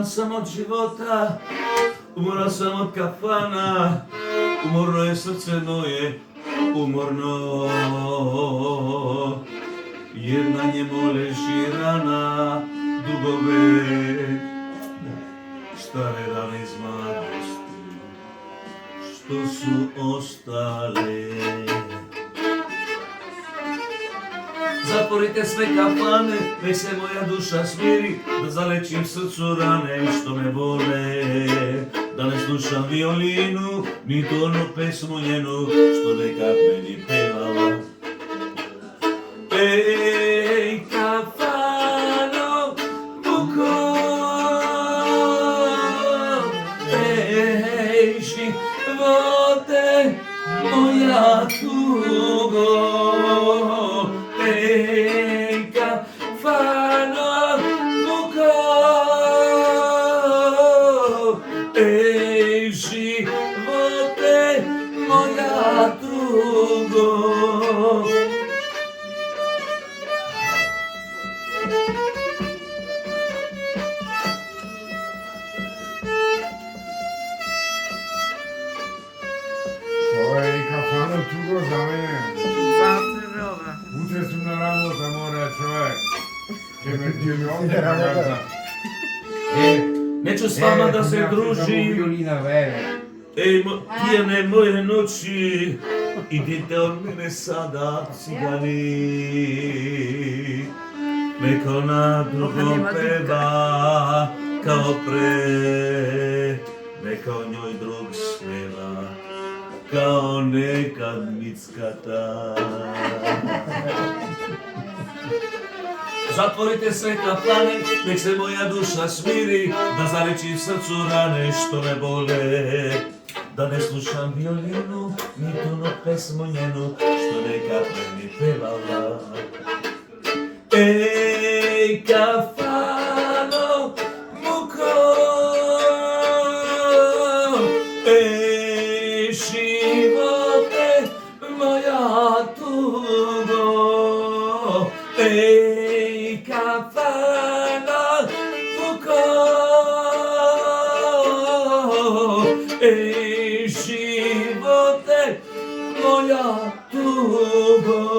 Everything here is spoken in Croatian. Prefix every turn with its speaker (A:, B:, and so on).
A: sam od života, umoran sam od kafana, umorno je srce moje, umorno. Jer na njemu leži rana, dugove, stare rane iz mladosti, što su ostale. Zatvorite sve kafane, nek se moja duša smiri, da zalečim srcu rane što me bole. Da ne slušam violinu, ni onu pesmu njenu, što nekad meni pevala. Ej, kafano, buko, ej, živote, moja tugo. Ej, kafano, buko, ej, živote, moja tugo.
B: Ова е кафано туго за мене.
C: За тебе, бе.
B: Утре сум на работа, мора човек. Ке ме ти ми овде работа.
A: Neću s vama da se družim,
B: Violina, bebe.
A: ej, pijane moje noći, idite od mene sada, cigani. Neko na drugom peva, kao pre, neka o njoj drug smeva, kao nekad mickata. Zatvorite sve kafane, nek se moja duša smiri, da zalečim srcu rane što me bole. Da ne slušam violinu, ni tonu pesmu njenu, što nekad meni pevala. Ej, kafano, muko, ej, živote, moja tugo, ej, kafano, muko, ej, živote, moja tugo.